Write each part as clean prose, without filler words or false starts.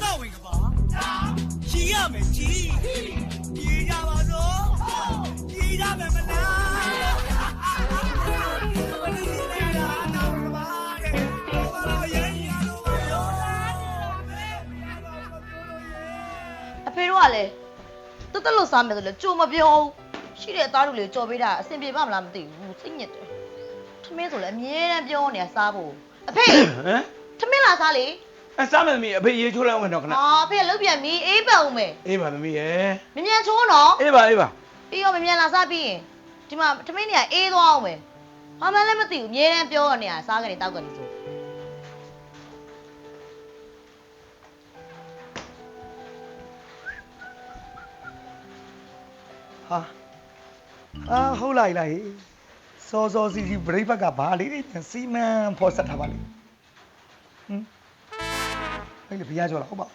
တော့ဝင်ကပါကြီးရမယ်ကြီးကြီးကြပါစို့ကြီးကြမယ်မလားဘယ်လိုလဲတော့ကပါတဲ့ဘာလို့ရဲရလို့မပြောအဖေတို့ကလည်းတက်လို့စားမယ်ဆိုလဲကြိုမပြောရှိတဲ့အသားတို့လေကြော်ပေးတာအဆင်ပြေပါမလားမသိဘူးစိတ်ညစ်တယ်ထမင်းဆိုလဲအမြဲတမ်းပြောနေတာစားဖို့အဖေဟမ်ထမင်းလာစားလေအစားမယ်သမီးအဖေရေးချိုးလိုက်အောင်တော့ခဏအဖေလုတ်ပြန်ပြီအေးပတ်အောင်မယ်အေးပါသမီးရဲ့မြန်ချိုးနော်အေးပါပြီးရောမြန်လာစားပြီးရင်ဒီမှာထမင်းတွေကအေးသွားအောင်မယ်ဘာမှလည်းမသိဘူးအမြဲတမ်းပြောနေတာစားကနေတောက်ကနေဆိုဟာဟုတ်လိုက်စောစီဘရိတ်ဘက်ကဘာလေးတွေစီမံဖော်ဆက်ထားပါလိမ့်အဲ့လေဘီယာကြောလားဟုတ်ပါ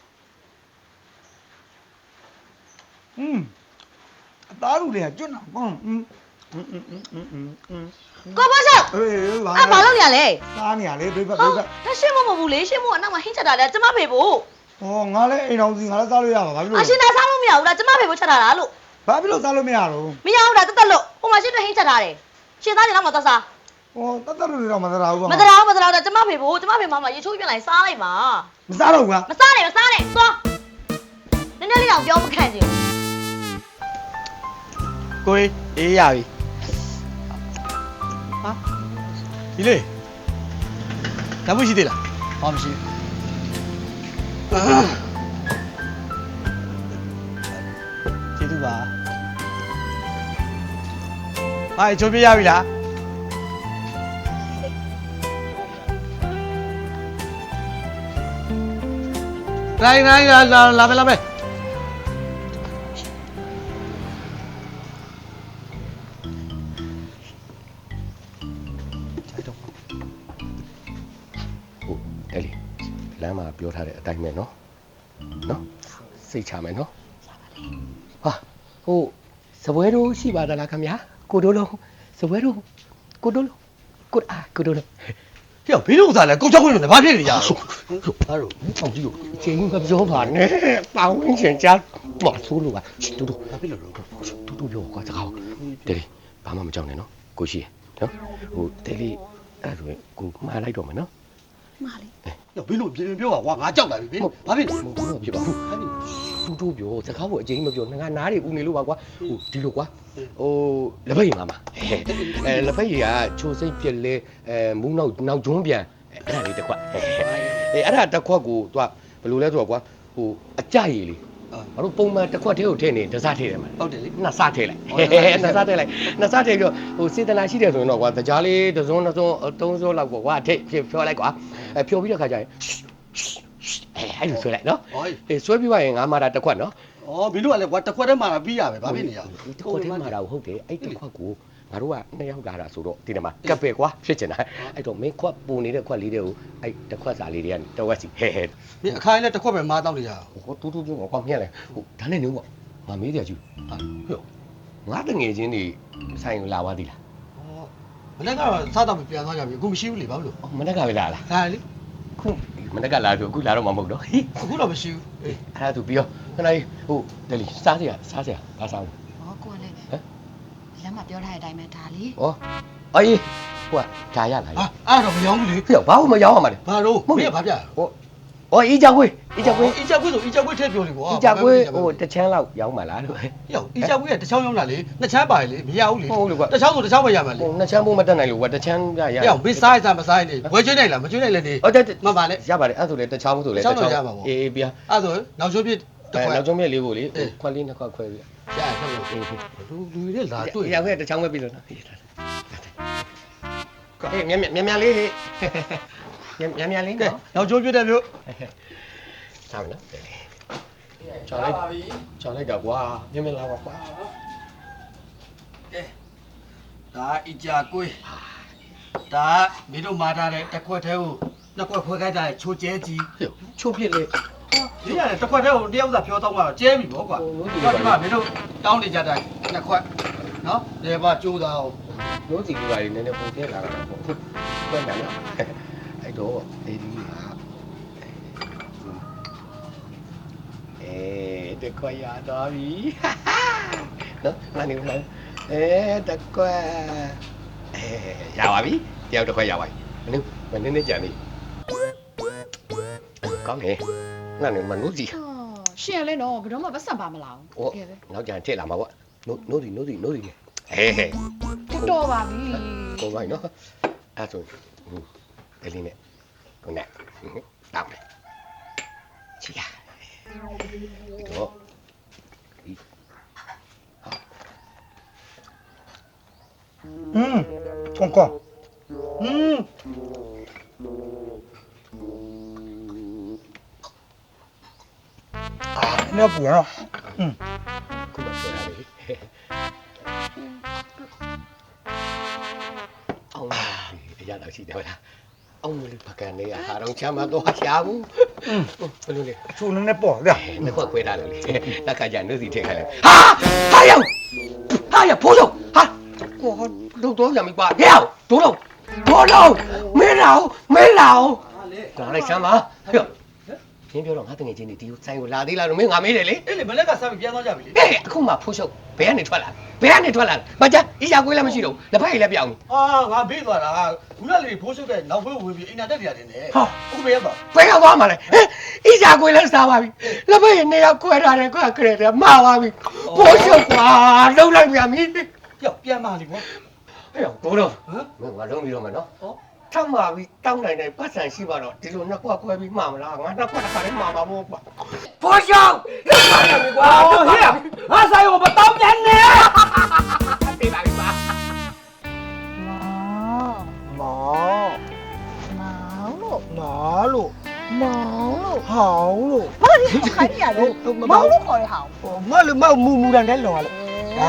အသားလူတွေကကျွတ်တော့ကိုဘောဆောက်ဘာလုပ်ရလဲစားနေရလေဘရိတ်ဘက်ဒါရှင်းမမဟုတ်ဘူးလေရှင်းမအနောက်မှာဟင်းချက်တာလေကျမဖေဖို့ငါလည်းအိမ်တော်စီငါလည်းစားလို့ရပါဘာဖြစ်လို့အရှင်သာစားလို့မရဘူးလားကျမဖေဖို့ချက်တာလားလို့ဘာဖြစ်လို့စားလို့မရတော့မရဘူးလားတက်လို့ဟိုမှာရှင်းတော့ဟင်းချက်ထားတယ်ရှင်သားတွေတော့မသက်စားတက်လို့တော့မသရာဘူးမသရာတော့ကျမဖေဖို့ကျမဖေမမရေချိုးပြလိုက်စားလိုက်ပါမစားတော့ဘူးမစားနဲ့သွားနည်းနည်းလေးတော့ပြောမခံချင်ကိုအေးရပြီဟာဒီလေဓာတ်မှုရှိသေးလားဘာမရှိကျေးဇူးပါဟာချိုးပြရပြီလားနိုင်လာမယ်အဲ့လေလမ်းမှာပြောထားတဲ့အတိုင်းပဲနော်စိတ်ချမယ်နော်ဟာဟိုစပွဲတို့ရှိပါသလားခင်ဗျာကိုတို့လုံးစပွဲတို့ကိုတို့လုံးကိုတို့လုံးဟေ့ဘေးလုံးစားလဲကောက်ချောက်ခွင့်လို့ဘာဖြစ်နေကြလဲအဲ့တော့ပေါင်ကြည့်လို့ချိန်မပြောပါနဲ့ပေါင်ဝင်ချင်ကြမော်ဆိုးလို့ပါတူဘာဖြစ်လို့တူပြောကွာစကားတယ်လေဘာမှမကြောက်နဲ့နော်ကိုရှိရနော်ဟိုတယ်လေအဲ့ဆိုရင်ကိုမှားလိုက်တော့မယ်နော်မှားလေဟေ့ဘေးလုံးပြင်ပြောပါကွာငါကြောက်လာပြီဘာဖြစ်လဲမဖြစ်ပါဘူးတူပြောစကားကိုအကျဉ်းမပြောငါနားတွေဦးနေလို့ပါကွာဟိုဒီလိုကွာဟိုလက်ဖက်ရည်မှာလက်ဖက်ရည်ကချိုစိတ်ပြက်လဲမူးနောက်ကျွန်းပြန်အဲ့ဒါလေးတစ်ခွက်အဲ့ဒါတစ်ခွက်ကိုသူကဘယ်လိုလဲဆိုတော့ကွာဟိုအကြရည်လေးဘာလို့ပုံမှန်တစ်ခွက်တည်းကိုထည့်နေတစားထည့်တယ်မှာဟုတ်တယ်လေနှစ်စားထည့်လိုက်နှစ်စားထည့်ပြီးတော့ဟိုစေတနာရှိတယ်ဆိုရင်တော့ကွာတကြားလေးတစ်စုံသုံးစုံလောက်ပေါ့ကွာထည့်ဖြောလိုက်ကွာဖြောပြီးတော့ခါကျရင်အဲ့လိုဆွဲလိုက်နော်ဆွဲပြီးသွားရင်ငါမှာတာတစ်ခွက်နော်ဘီလူကလည်းကွာတစ်ခွက်တည်းမှာပြီးရပဲဘာဖြစ်နေရတစ်ခွက်တည်းမှာတာဟုတ်တယ်အဲ့တစ်ခွက်ကိုငါတို့ကနှစ်ယောက်လာတာဆိုတော့ဒီထဲမှာကပ်ပဲကွာဖြစ်ချင်တာအဲ့တော့မင်းခွက်ပုံနေတဲ့ခွက်လေးတွေကိုအဲ့တစ်ခွက်စာလေးတွေကတဝက်စီမင်းအခါလည်းတစ်ခွက်ပဲမားတော့နေရဟိုတူပြောကွာမြက်လဲဟိုဒါနဲ့နေပေါ့ငါမေးကြကြည့်ဟာဟိုငါတငယ်ချင်းတွေဆိုင်ကိုလာသွားသေးလားမနေ့ကတော့စားတော့ပြန်သွားကြပြီအခုမရှိဘူးလေဘာလို့မနေ့ကပဲလာလားဟာလေခုမနေ့ကလာဆိုအခုလာတော့မှမဟုတ်တော့အခုတော့မရှိဘူးအဲ့ဒါသူပြီးတော့ခဏလေးဟိုတယ်လီစားစရာဘာစားဘူးကိုကလည်းလမ်းမှာပြောထားတဲ့အတိုင်းပဲဒါလေအေးဟိုကဒါရလာလေအဲ့တော့မရောဘူးလေဖေဘာမှမရောအောင်ပါလေဘာလို့မင်းကဘာပြဟိုအေးကြကွေးဆိုအေးကြကွေးထည့်ပြောလေကွာအေးကြကွေးဟိုတချမ်းလောက်ရောင်းပါလားလို့အေးကြကွေးကတစ်ချောင်းရောင်းတာလေနှစ်ချမ်းပါလေမရဘူးလေတစ်ချောင်းဆိုတစ်ချောင်းပဲရမှာလေဟိုနှစ်ချမ်းဖို့မတက်နိုင်လို့ကွာတချမ်းရရမင်းစားမစားနေဝယ်ကျွေးနိုင်လားမကျွေးနိုင်လည်းနေမှန်ပါလေရပါတယ်အဲ့ဆိုလေတချောင်းဆိုလေတချောင်းအေးပြအဲ့ဆိုနောက်ချိုးပြနောက်ကျုံးမြက်လေးကိုလေခွက်လေးနှစ်ခွက်ခွဲပြီးရဟုတ်ကဲ့လူတွေလာတွေ့ရခဲ့တချောင်းပဲပြီလို့နော်အေးမြန်လေးဟေးမြန်လေးနော်နောက်ချိုးပြတဲ့မျိုးစားမယ်နော်ချော်လိုက်တော့ကွာမြန်လာပါကွာကဲဒါအီကြာကွေးဒါမင်းတို့မာထားတဲ့တစ်ခွက်သေးကိုနှစ်ခွက်ခွဲခိုင်းတာချိုးကျဲကြီးချိုးဖြစ်လေဒီရတယ်တစ်ခွက်သေးကိုတယောက်သာဖြောတော့မှာကျဲပြီပေါ့ကွာတော့ဒီမှာမင်းတို့တောင်းနေကြတာနှစ်ခွက်နော်လေပါကျိုးသားအောင်လို့စီကပါနေနည်းနည်းပုံပြလာတာပေါ့ခွက်တယ်နော်အဲ့တော့ဒီက တခွက်ရသွားပြီနော်မနေဘူးလားတခွက်ရပါပြီတယောက်တစ်ခွက်ရပါပြီမနည်းနည်းကြံနေကောင်းနေငါနေမနုစီ ရှင်လည်းတော့ဘယ်တော့မှပတ်စံပါမလား ဟိုနောက်ကြံထည့်လာမှာပေါ့နိုးစီတော်တော်ပါပြီ ဟုတ်ပါပြီနော်အဲ့ဆိုဒီလေးနဲ့ကိုနဲ့တောက်တယ်ချီရတော့ကော 那不让，ခုမှဆွဲလာလေအောင်ပါအရာတော့ရှိတယ်ဟုတ်လားအောင်မလို့ပကံလေးဟာတော့ချမ်းမတော့ရှာဘူးဘယ်လိုလဲ 出来那包的， နှစ်ခွက်ခွဲထားလို့လေလက်ခါကျနှုတ်စီထည့်ခိုင်းလိုက်ဟာရောက်ဖိုးချုပ်ဟာကိုတော့တော့ရမိပါဟဲ့ဒိုးတော့မဲလောင်ဒါလိုက်ချမ်းပါဟဲ့ရင်းပြောတော့ငါတငယ်ချင်းတွေဒီဆိုင်ကိုလာသေးလားလို့မင်းငါမေးတယ်လေ အေးလေမလက်ကစားပြီးပြန်သွားကြပြီလေ အေးအခုမှဖိုးချုပ်ဘယ်ကနေထွက်လာမကြအရာကွေးလည်းမရှိတော့လက်ဖက်ရည်လည်းပြောင်းပြီ ငါဘေးသွားတာခုနလေးဖိုးရှုပ်တဲ့နောက်ဖေးဝင်ပြီးအိမ်နာတက်တရားတင်တယ်အခုမရပါ ဘယ်ရောက်သွားမှလဲအရာကွေးလည်းစားပါပြီလက်ဖက်ရည်2ယောက်ခွဲထားတယ်ခွဲကြတယ်မှားပါပြီဖိုးချုပ်ကွာလုံးလိုက်ပြန်ပြီ ကြောက်ပြန်มาလေကွာ ဟဲ့ဘိုးတော့မင်းငါလုံးပြီးတော့မယ်နော်ထမ်းပါပြီတောင်းနိုင်တယ်ပတ်စံရှိပါတော့ဒီလိုနှစ်ခွက်ခွဲပြီးမှားမလားငါနှစ်ခွက်တစ်ခါလေးမှားမှာပေါ့ကွာဖိုးချုပ်လက်ဖက်ရည်ကွာဟဲ့ငါဆိုင်ကိုမတောင်းပြန်နဲ့တေးပါပြီပါ 毛， မောင်လို့ 哪路， မောင်လို့ 好路， ဘာလို့ခိုင်းရလဲမောင်လို့ခေါ်ရဟောင်း 我木然在弄了，哎，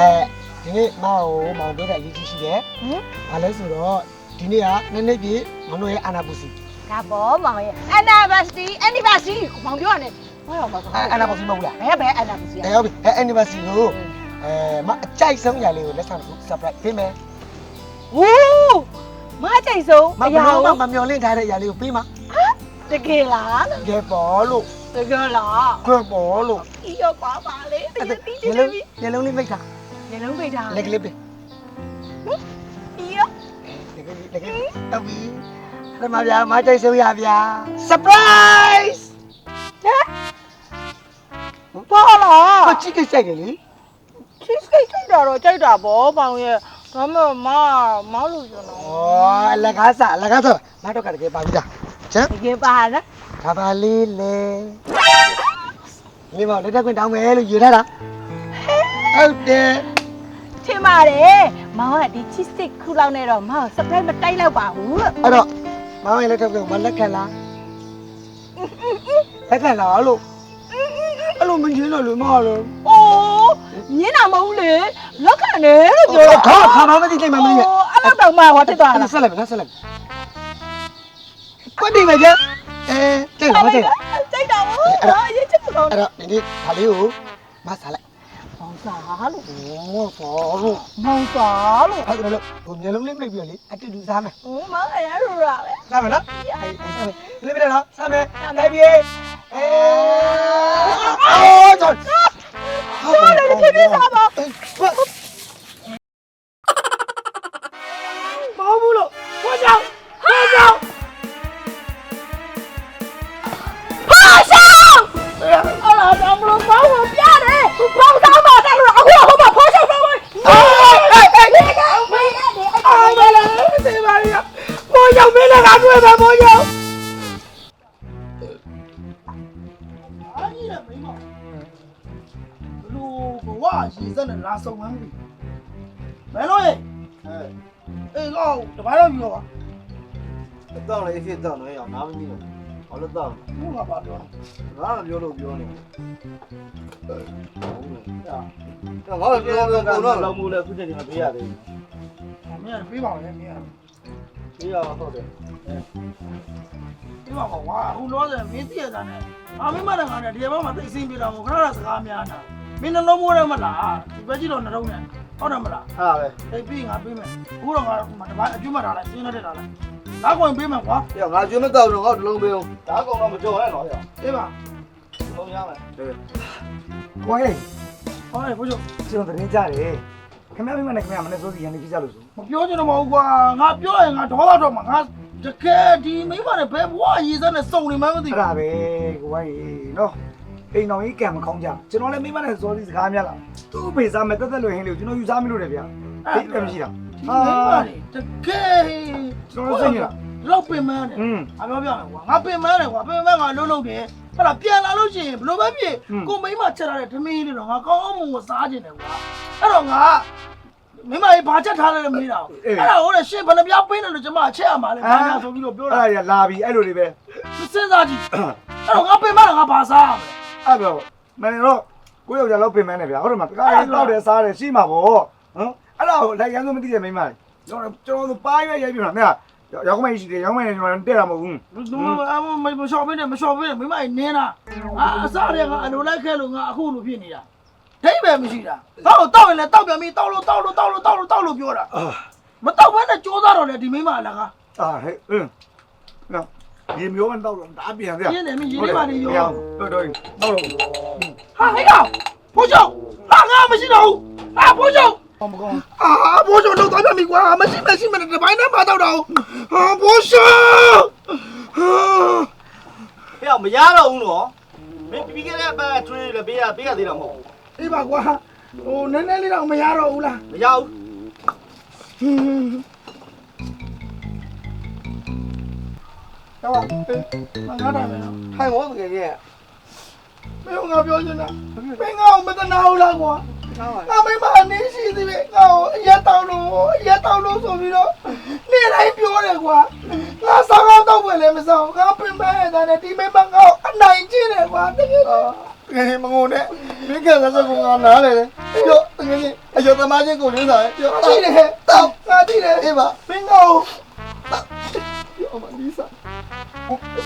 ဒီနေ့မောင်မောင်ပြောတဲ့အရေးကြီးရှိတယ်။ဘာလဲဆိုတော့ဒီနေ့ကနည်းနည်းပြေမောင်တို့ရဲ့အာနာပူစီ ဒါဘောမောင်ရဲ့ anniversary မောင်ပြောရတယ်ဘာတော့မဆို အာနာပူစီမဟုတ်လား ဘယ် anniversary ။ဟုတ်ပြီ။anniversary ကိုမအကြိုက်ဆုံးຢာလေးကိုလက်ဆောင်တစ်ခု surprise ပေးမယ် ဝူးမအကြိတ်ဆုံး ။မဘလို့မမျော်လင့်ထားတဲ့ຢာလေးကိုပေးမှာ တကယ်လား ။ရေပေါ်လို့ တကယ်လား ခွက်ပေါ်လို့ ဒီရောပါပါလေတကယ်တီးကြည့်ပြီ ညလုံးလေးမိတ်တာ ညလုံးပိတ်တာ လက်ကလေးပေး ဒီရော လက်ကလေးတော့ပြီ။အဲ့မှာဗျာမကြိုက်ဆုံးຢာဗျာ surprise ပါလား ။ကိုကြည့်ကြိုက်တယ်လေ cheesecake ကြိုက်တာတော့ကြိုက်တာဗောမောင်ရဲ့ဒါမှမောင်လို့ကျွန်တော် ။ဩအလကားစားမတော့ကတကယ်ပါပြီလား။ချမ်း တကယ်ပါလား ဒါပါလေးလေမိမလက်ထက်ခွင့်တောင်းမယ်လို့ယူထားတာဟုတ်တယ် ထင်ပါတယ်မောင်ကဒီ cheesecake ခုလောက်နဲ့တော့မောင် surprise မတိုက်လောက်ပါဘူးလို့ အဲ့တော့မောင်ရဲ့လက်ထက်ခွင့်မလက်ခံလားလက်ခံလားလို့အဲ့လိုမင်းလို့လို့မဟုတ်လို့ အိုးညင်းတာမဟုတ်လေလက်ခံတယ်လို့ပြောတာ ခါမမသိနိုင်မမင်းရဲ့ အဲ့လောက်တော့မှဟောတက်သွားတာ ဆက်လိုက်ဆက်လိုက်ကိုတိမယ်ကြကြိတ်လားကြိတ် ကြိုက်တာဗောဟာရေးချစ်ကောင်း အဲ့တော့ဒီခါလေးကိုမဆာလိုက် မောင်စားလို့ ဟောဆောလို့ မောင်စားလို့ အဲ့ဒါလို့ဘုံမျိုးလုံးလေးပြပြလေအတူတူစားမယ် မောင်ရရရပဲ စားမယ်နော်လေးပြတော့စားမယ်နိုင်ပြီအော်တော်ပြောတယ်ဖြစ်ဖြစ်စားပါ မောင်းဘူးလို့ဟောကြောင် ဟာဆောင်အဲ့လာတော့မလို့ဘောင်းကိုပြတယ်ဘောင်းသားပါတယ်လို့အခုဟိုမှာဖောချောက်တော့မယ်အော်မလားစေပါရမောရောက်မင်းလည်းကတွေ့ပဲမောရောက် အားကြီးတယ်မိမဘလို့ဘဝရေစက်နဲ့လာဆုံမှန်းပြီဘယ်လိုလဲအေးကောတပိုင်းတော့ပြောပါ တောင်းလိုက်ဖြစ်တောင်းနေအောင်နားမကြည့်တော့ဘာလို့တောင်း ဘုရားပါပြော ငါကပြောလို့ပြောနေ တာ ငါကပြောလို့ကိုတော့ လောက်မှုလဲခုတည်းကမပေးရသေးဘူးမင်းပေးပါမယ်မင်း ဒီရဟုတ်တယ် ပေးပါပါဝါအခုလောဆယ်မင်းသိရတာနဲ့အာမင်းမနဲ့ငါနဲ့ဒီဘက်မှာသိစင်းပြတာကိုခဏခဏစကားများတာမင်းနှလုံးမိုးရဲမလားဒီဘက်ကြီးတော့နှလုံးနဲ့ဟုတ်တယ်မလား ဟာပဲ အေးပြီးငါပေးမယ်အခုတော့ငါတပိုင်းအကျွတ်မှထားလိုက်စင်းနေတဲ့ထားလိုက်လာကွင်ပေးမယ်ကွာ ပြငါကျွေးမတောက်တော့ငါတလုံးပေးအောင်ဒါကောင်တော့မကြော်နဲ့တော့ရ ပေးပါ လုံးရ ရမယ် ကိုယ် ဟောလေဘိုးချုပ် ကျွန်တော်တင်ကြတယ်ခင်ဗျားမိမနဲ့ခင်ဗျားမနဲ့စိုးစီရန်နေကြလို့ဆို မပြောချင်တော့မဟုတ်ကွာငါပြောရင်ငါဒေါသတော့မှာငါတကယ်ဒီမိမနဲ့ဘယ်ဘဝရေးစမ်းနဲ့စုံနေမှမသိ အဲ့ဒါပဲကိုယ်နော်အိမ်တော်ကြီးကံမကောင်းကြကျွန်တော်လည်းမိမနဲ့စိုးစီစကားများလားသူ့ဖေစားမဲ့တက်တက်လွယ်ဟင်းလေးကိုကျွန်တော်ယူစားမိလို့တယ်ဗျာအိမ်လည်းမရှိတာ မိမနဲ့တကယ် ကျွန်တော်စိတ်ညစ်လား လောက်ပင်မန်းတယ်အပြောပြမယ်ကွာငါပင်မန်းတယ်ကွာပင်မန်းငါလုံးလုံးတယ်အဲ့ဒါပြန်လာလို့ရှိရင်ဘလို့ပဲဖြစ်ကိုမိမချက်ထားတဲ့သမီးလေးတော့ငါကောင်းအောင်မစားခြင်းတယ်ကွာအဲ့တော့ငါမိမကြီးဘာချက်ထားလဲမေးတာအဲ့ဒါဟိုလေရှင်းဘယ်နှပြားပေးတယ်လို့ကျွန်မချက်ရမှာလဲဘာညာဆိုပြီးတော့ပြောတာ အဲ့ဒါလာပြီအဲ့လိုလေးပဲ စဉ်းစားကြည့်အဲ့တော့ငါပင်မန်းငါဘာစားရမလဲ အဲ့တော့မင်းတို့ကိုယောက်ျားလောက်ပင်မနဲ့ဗျာဟုတ်တယ်မတကားတောက်တယ်စားတယ်ရှိမှာပေါ့ဟမ်အဲ့ဒါကိုလိုက်ရမ်းလို့မသိတဲ့မိန်းမလေးကျွန်တော်တို့ပါရွက်ရိုက်ပြီလားမင်းရောက်မှရှိတယ်ရောက်မှကျွန်တော်တက်တာမဟုတ်ဘူး မရှော့ပေးနဲ့မရှော့ပေးနဲ့မိမကြီးနင်းတာအစားတွေကငါအလိုလိုက်ခဲလို့ငါအခုလိုဖြစ်နေတာဒိတ်ပဲမရှိတာဟောတောက်ရင်လည်းတောက်ပြန်ပြီးတောက်လို့ပြောတာမတောက်ဘဲနဲ့ကြိုးစားတော့လေဒီမိမအလကား အာဟဲ့နော်ဒီမျိုးမတော့ဒါပြန်ဗျာ ရင်းနေမြရင်းနေပါနေရော တော်တော့တော့ ဟာဟဲ့ကောင်ဘိုးချုပ်ဟာငါမရှိတော့ဘူးဟာဘိုးချုပ်မကောင်းဘိုးချုပ်တော့တောက်ပြန်ပြီကွာမရှိတဲ့ဒီပိုင်းနဲ့မတောက်တော့ဟာဘိုးချုပ် ဟဲ့မရတော့ဘူးနော်မင်းပြီးခဲ့တဲ့အပတ်ထွေးလည်းပေးရသေးတာမဟုတ် အေးပါကွာဟိုနည်းနည်းလေးတော့မရတော့ဘူးလား မရဘူး တော့ငါတာမယ်နော် ထိုင်မောတကယ်ကြီး မင်းငါပြောချင်တာမင်းငါ့ကိုမတနာဘူးလားကွာအမေမအနေရှိသေးပဲငါ့ကိုအရက်တောက်လို့ဆိုပြီးတော့နေ့တိုင်းပြောတယ်ကွာငါစားကောင်းတော့ပဲလည်းမစားဘူးငါပင်ပန်းတဲ့ဒီမိမငါ့ကိုအနိုင်ကျင့်တယ်ကွာတကယ် မငုံနဲ့မင်းကလည်းစကုံငါနားလေပြောတကယ်ကြီးအယောသမားချင်းကိုရင်းစားပြော ရှိတယ်တောက်ငါသိတယ် အေးပါ မင်းငါ့ကို ပြောမလီစာ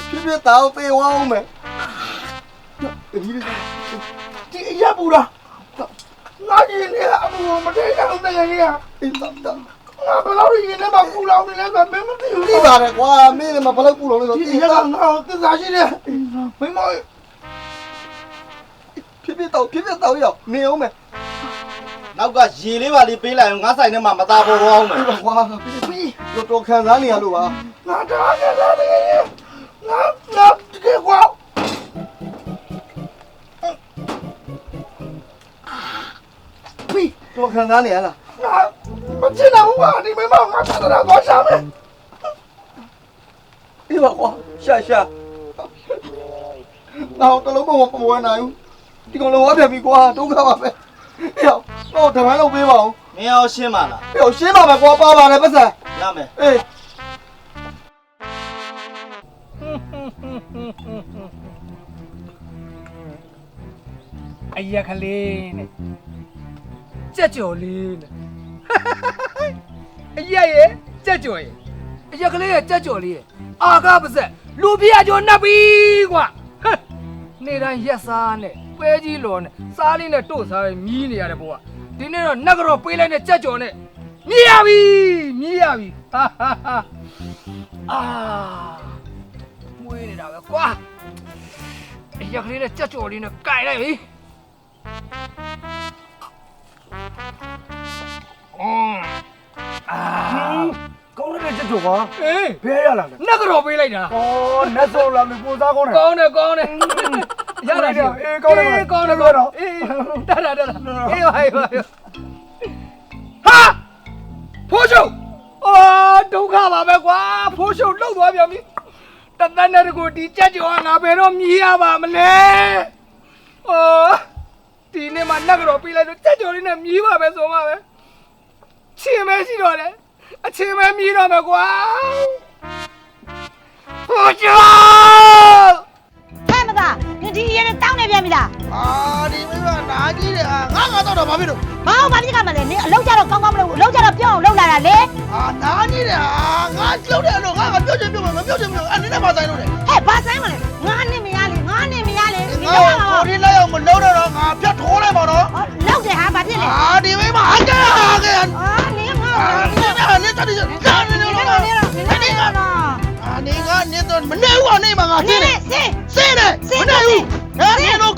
ဖြစ်တောက်သေးဝအောင်မယ်ဒီလို ဒီအရက်ပူတာငါကြီးနေအမှုမထိန်အောင်တကယ်ကြီး အေးတော့ ငါဘယ်လောက်ရင်ထဲမှာပူလောင်နေလဲဆိုမင်းမသိဘူး ဒီပါတယ်ကွာမင်းလည်းမဘလောက်ကူလုံးလို့ ဒီအရက်ကငါ့ကိုသစ္စာရှိတယ်မိမ ဖြစ်တော့ရောက်နေအောင်မယ်နောက်ကရေလေးပါလေးပေးလိုက်အောင်ငါဆိုင်ထဲမှာမသားပေါ်အောင်မယ်ကွာပြီးတော့ခံစားနေရလို့ပါ ငါတားကြတာတကယ်ကြီးငါတကယ်ကွာပြီး တော့ခံစားနေရလား ငါမချင်တော့ဘူးကွာဒီမိမငါသာတာသွားရှာမယ် အေးပါကွာရှာတော့တလုံးမပေါ်နိုင်ဘူးဒီကောင်လုံးဝပြန်ပြီကွာဒုက္ခပါပဲဟေ့တော့တမန်လုံးပေးပါဦးမင်းအောင်ရှင်းပါလားဟေ့ရှင်းပါမယ်ကွာပါပါတယ်ပတ်စံရမယ်အေး အရက်ကလေးနဲ့ကြက်ကြော်လေးနဲ့အရက်ရဲ့ကြက်ကြော်ရဲ့အရက်ကလေးရဲ့ကြက်ကြော်လေးရဲ့အာကားပါစက်လူပြာကျော်နှပ်ပြီးကွာနေတိုင်းရက်စားနဲ့ပဲကြီးလော်နဲ့စားလေးနဲ့တို့စားမြည်နေရတယ်ဘို့ကဒီနေ့တော့နက်ကတော့ပေးလိုက်တဲ့ကြက်ကြော်နဲ့မြည်ရပြီဟာအာမွေးနေတာပဲကွာအရက်ကလေးနဲ့ကြက်ကြော်လေးနဲ့ကြိုင်လိုက်ပြီကောင်းတဲ့ချက်တော့ကွာ အေး ဘယ်ရလာလဲ နက်ကတော့ပေးလိုက်တာ ဩနတ်ဆိုလာမပူစားကောင်းတယ် ကောင်းတယ်ရတာရှိ အေးကောင်းတယ် ကောင်းတယ်အေးတက်တာအေးပါဟာဖိုးရှုပ်အော်ဒုက္ခပါပဲကွာဖိုးရှုပ်လှုပ်သွားပြန်ပြီတသက်နဲ့တကူဒီကြက်ကြောငါဘယ်တော့မြည်ရပါမလဲအော်ဒီနေ့မှနက်ကတော့ပေးလိုက်လို့ကြက်ကြောလေးနဲ့မြည်ပါပဲဆိုမှပဲချင်းမရှိတော့တယ်အချင်းမမြည်တော့မယ်ကွာဖိုးရှုပ် ဟဲ့မသားဒီရဲနဲ့တောင်းနေပြန်ပြီလား အာဒီမိမနာကြီးတယ်ငါတော့ဘာဖြစ်လို့ ဘာလို့ဘာဖြစ်ကမှလဲနင်အလုပ်ကြတော့ကောင်းကောင်းမလုပ်ဘူးအလုပ်ကြတော့ပြောင်းအောင်လုပ်လာတာလေ အာနာကြီးတယ်ငါလှုပ်တယ်လို့ငါပြောချင်ပြောမပြောချင်ပြောအဲ့နည်းနဲ့မဆိုင်လို့လေ ဟဲ့ဘာဆိုင်မလဲငါနဲ့မရလေငါနဲ့မရလေဒီ ငါ တော့ ကိုဒီလိုက်အောင်မလှုပ်တော့ငါဖြတ်ထိုးလိုက်ပါတော့ လောက်တယ်ဟာဘာဖြစ်လဲ အာဒီမိမဟာကဲ အာနင်ငါ နေတတ်တယ်ကြာနေလို့လားနေတော့မနေဘူးအနေမှာငါ နေ နေ နေ တယ် စေး စေးတယ်မနေဘူးငါနေတော့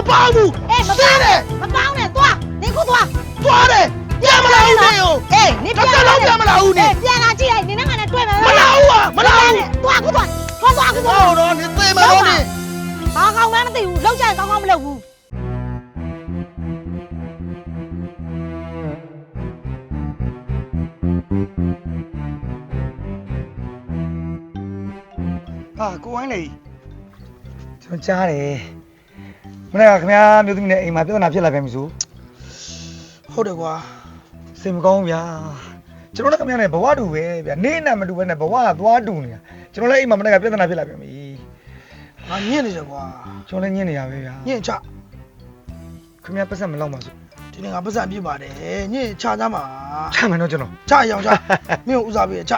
ပေါင်းဘူး အေးမပေါင်းနဲ့မပေါင်းနဲ့သွားနင်ခုသွား သွားတယ်ပြန်မလာဘူးနေရော အေးနင်ပြန်လာ ပြန်မလာဘူးနေ ပြန်လာကြည့်လိုက်နင်နဲ့ငါနဲ့တွေ့မယ် မလာဘူးမလာဘူး သွားခုသွားသွားခုသွား ဟောတော့နေသိမလို့နေ ဘာကောင်းမှမသိဘူးလောက်ကြရင်ကောင်းကောင်းမလုပ်ဘူး ဟာကိုဝိုင်းလေကျွန်တော်ကြားတယ်မနေ့ကခင်ဗျားမျိုးသမီးနဲ့အိမ်မှာပြဿနာဖြစ်လာပြန်ပြီဆို ဟုတ်တယ်ကွာ စိတ်မကောင်းဗျာကျွန်တော်လည်းခင်ဗျားနဲ့ဘဝတူပဲဗျာနေ့နဲ့မတူဘဲနဲ့ဘဝကသွားတူနေတာကျွန်တော်လည်းအိမ်မှာမနေ့ကပြဿနာဖြစ်လာပြန်ပြီ ငါညစ်နေတယ်ကွာ ကျွန်တော်လည်းညင်နေရပဲဗျာ ညစ်ချ ခင်ဗျားပတ်စံမလောက်ပါစို့ ဒီနေ့ငါပတ်စံပြစ်ပါတယ်ညစ်ချကြမှာ ချမယ်နော်ကျွန်တော် ချရအောင်ချမင်းကိုဦးစားပေးချ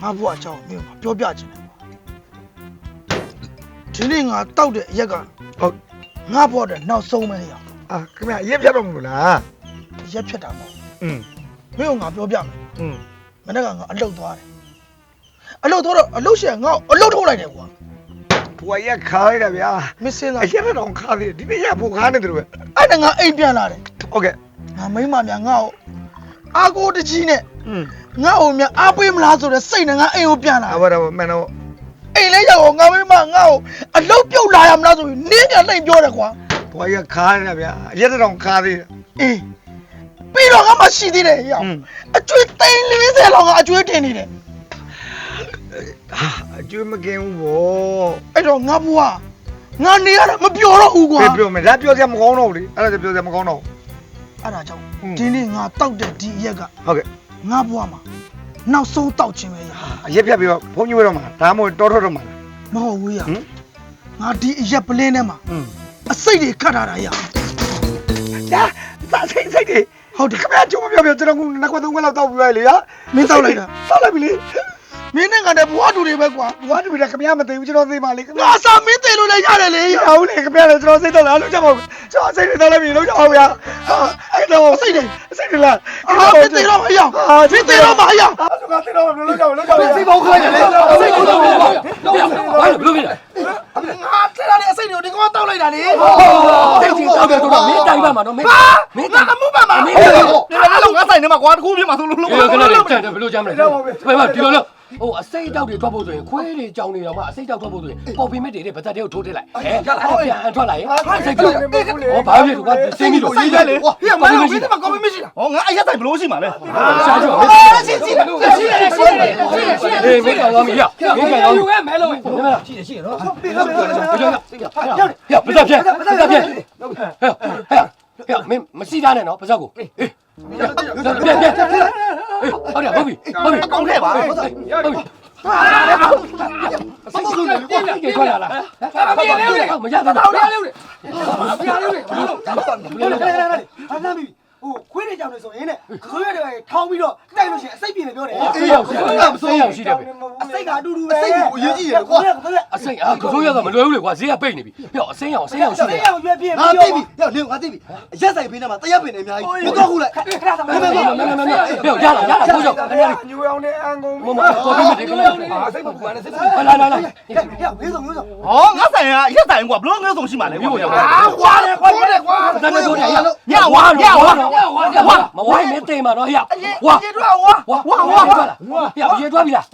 ငါဘွားအကြောင်းမင်းပြောပြချင်တယ်ဒီနေ့ငါတောက်တဲ့အရက်က ဟုတ် ငါဘွားတဲ့နောက်ဆုံးပဲရအောင် အာခင်ဗျားရက်ဖြတ်တော့မလို့လား ရက်ဖြစ်တာမဟုတ် อืม မင်းကငါပြောပြမယ် อืม မနေ့ကငါအလုတ်သွားတယ်အလုတ်သွားတော့အလုတ်ရှင်ငါ့ကိုအလုတ်ထုတ်လိုက်တယ်ကွာ ဘွာရက်ခါလိုက်တာဗျာ မင်းစင်းလာ အရက်တော့ခါသေးဒီနေ့ရဖို့ခါနေတယ်လို့ပဲ အဲ့ဒါငါအိမ်ပြန်လာတယ် ဟုတ်ကဲ့ ငါမိမများငါ့ကိုအာကိုတကြီးနဲ့ อืม ငါ့ကိုများအားပေးမလားဆိုတဲ့စိတ်နဲ့ငါအိမ်ကိုပြန်လာ အဘတော်မန်တော့ အိမ်လေးရောက်ငါမိမငါ့ကိုအလုတ်ပြုတ်လာရမလားဆိုပြီးနင်းပြန်လှိမ့်ပြောတယ်ကွာ ဘွာရက်ခါနေတာဗျာအရက်တော့ခါသေးတယ် အေးပြီးတော့ငါမရှိသေးတယ်ရောက်အကျွေးသိန်း40လောက်ကအကျွေးတင်နေတယ် ဟာအကျွေးမကင်းဘူးဗော အဲ့တော့ငါဘွားငါနေရတာမပြောတော့ဘူးကွာ ပြောမယ်ဒါပြောစရာမကောင်းတော့ဘူးလေအဲ့ဒါပြောစရာမကောင်းတော့ အဲ့ဒါကြောင့်ဒီနေ့ငါတောက်တဲ့ဒီအရက်က ဟုတ်ကဲ့ ငါဘွားမှာနောက်ဆုံးတောက်ခြင်းပဲရ အရက်ဖြတ်ပြီးတော့ဖုန်းကြီးဝဲတော့မှာဒါမှမဟုတ်တော်ထွက်တော့မှာ မဟုတ်ဘူးရငါဒီအရက်ပလင်းထဲမှာ อืม အစိတ်တွေခတ်ထားတာရ ဒါသာစိတ်တွေဟုတ်တယ်ခင်ဗျာကျုံမပြောကျွန်တော်ကနှစ်ခွက်သုံးခွက်လောက်တောက်ပြီးလိုက်လေဟာ မင်းတောက်လိုက်တာ တောက်လိုက်ပြီလေ မင်းနဲ့ငါတဲ့ဘွားတူတွေပဲကွာ ဘွားတူတယ်ခင်ဗျာမသိဘူးကျွန်တော်သိပါလေခင်ဗျာ ငါစာမင်းသိလို့လည်းရတယ်လေ ရအောင်လေခင်ဗျာလေကျွန်တော်စိတ်တော့လားလုံးကြပါဦးကျွန်တော်စိတ်တွေတောက်လိုက်ပြီလုံးကြပါဦးဗျာဟာအဲ့တော့စိတ်တွေလား အာမင်းသိတော့မရအောင်မင်းသိတော့မရအောင် အဲ့ဒါကသိတော့လုံးကြပါလုံးကြပါ စိတ်ပေါင်းခိုင်းတယ်လေစိတ်ပေါင်းခိုင်းတယ် ဘာလို့ဖြစ်လဲ ငါထက်လာတဲ့အစိတ်တွေကိုဒီကောင်တောက်လိုက်တာလေ တိတ်ချင်းတောက်တယ်တော့မင်းတိုင်ပါမှာနော်မင်း ငါအမှုပါမှာမင်းအဲ့လိုငါဆိုင်နေမှာကွာတခုပြမှာဆိုလို့ ဒီလိုကလည်းကြတယ်ဘယ်လိုကြမ်းမလဲဘယ်မှာဒီလိုလို့ဟိုအစိတ်တောက်တွေထွက်ဖို့ဆိုရင်ခွေးတွေကြောင်နေတော့မှအစိတ်တောက်ထွက်ဖို့ဆိုရင်ပေါ်ပင်မက်တွေဗတ်တဲ့ကိုထိုးထည့်လိုက်ဟဲ့အဲ့ပြန်အထွက်လာရင်စိတ်ကြောက်ဟောဘာဖြစ်လို့ကစင်းပြီးတော့ရေးတယ်လေဟော ပြမလို့မရှိတာကောင်းမရှိတာဟောငါအရက်ဆိုင်ဘလို့ရှိမှာလဲ ရှားကြောက်ရှိတယ်မင်းကောင်သွားမီးရမင်းကောင်သွားယူခဲ့မဲလို့ရှိတယ်နော်ဟဲ့ပစက်ပြဲဟဲ့မင်းမရှိတာနဲ့နော်ပစက်ကိုအေးပြဲဟုတ်တယ်ဟုတ်ပြီအကောင်ထဲပါဟုတ်ပြီအစိတ်ဆုံးတယ်ကွာကြည့်ထွက်လာလားမရသေးဘူးမရသေးဘူးဟုတ်တယ်လေမရသေးဘူးဟိုခွေးတွေကြောင်နေဆိုရင်တဲ့ခွေးတွေထောင်းပြီးတော့တိုက်လို့ရှိရင်အစိတ်ပြင်းနေပြောတယ် အေးရောက်ရှိတယ်မစိုးရောက်ရှိတယ်ပဲ အစိတ်ကအတူတူပဲအစိတ်ကိုအရေးကြီးတယ်ကွာ အစိမ်းကစိုးရကမလွယ်ဘူးလေကွာဈေးကပိတ်နေပြီဟဲ့အစိမ်းအောင်ရှိတယ် ရွက်ပြင်း ငါသိပြီရောက်နေငါသိပြီအရက်ဆိုင်ပေးနေမှာတရက်ပင်နေအများကြီးမတော့ဘူးလေ ဟဲ့ရလာဖိုးကြောက်ခင်ဗျာ ညိုအောင်နဲ့အန်ကုန် မမကော်ဖီမတင်ကလေးအစိမ်းမပူနဲ့စိတ်လာလာလာ ဟဲ့ဝေးဆုံး ဟောငါဆိုင်ကရက်ဆိုင်ကွာဘလို့ငါဆုံးရှိမှာလဲကွာ ကွာတယ်ကွာတယ်ကွာ တန်းနေတော့ညဝါမဝိုင်းမတင်မှာတော့ဟဲ့ဝါ ရေတော့ဝါ ရေထွက်ပြီလား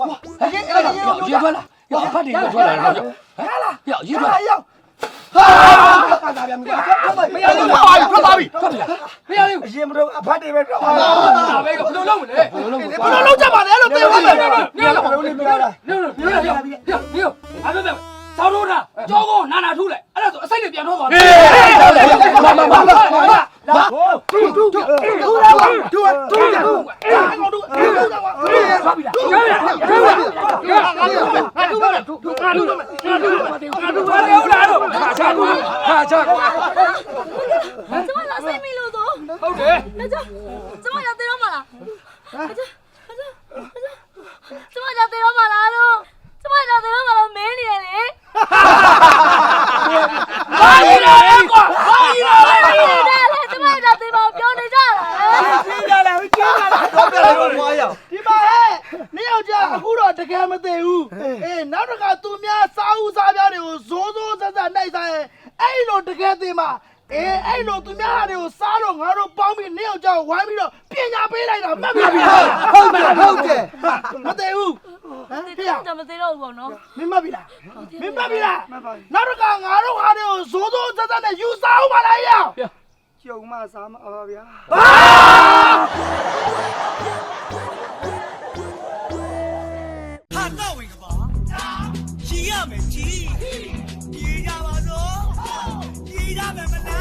ရေထွက်လားဖတ်တယ်ရေထွက်လာတော့ဟဲ့ရေထွက် ရောက် မရဘူးထွက်သွားပြီမရဘူး အရင်မတော့အဖတ်တွေပဲတော့ ဘယ်လိုလုပ်မလဲဘယ်လိုလုပ် ဘယ်လိုလုပ်ကြပါလဲလို့တေဝါတယ် နေလာဘယ်လိုလုပ်လဲနေအားပဲဆောင်းတော့တာကြောကိုနာနာထုလိုက်အဲ့ဒါဆိုအစိတ်တွေပြန်ထွက်သွားတယ်ဟုတ်တယ် ကျမရောက်သေးတော့မလားကျမရောက်သေးတော့မလားလို့ကျမရောက်သေးတော့မလားမင်းနေရလေ ဘာကြီးလဲကွာဘာကြီးလဲ ကျမရောက်သေးပါပြောနေကြတာ ရှင်းကြလားရှင်းကြလား တော့ပြတယ်ကွာရောက် ဒီမှာဟဲ့နင်းယောက်ျားအခုတော့တကယ်မသိဘူးအေးနောက်တစ်ခါသူများစားဦးစားပြားတွေကိုဇိုးဇိုးဆက်ဆက်နှိုက်စားရင် အဲ့လိုတကယ်သေးမှာအဲ့လိုသူများဟာတွေကိုစားတော့ငါတို့ပေါင်းပြီးနေအောင်ကြောက်ဝိုင်းပြီးတော့ပညာပေးလိုက်တာမှတ်ပြီလား ဟုတ်တယ် မသေးဘူးဟမ်ဖေရ မသေးတော့ဘူးပေါ့နော် မင်းမှတ်ပြီလားမင်းမှတ်ပြီလားနောက်တစ်ခါငါတို့ဟာတွေကိုဇိုးဇိုးဆက်ဆက်နဲ့ယူစားအောင်ပါလားရ ကျုံမစားမအောင်ဗျာ ဟာတော့ဝင်ကပါကြီးရမယ်ကြီးကြီးကြပါစို့ကြီးရမယ်မလား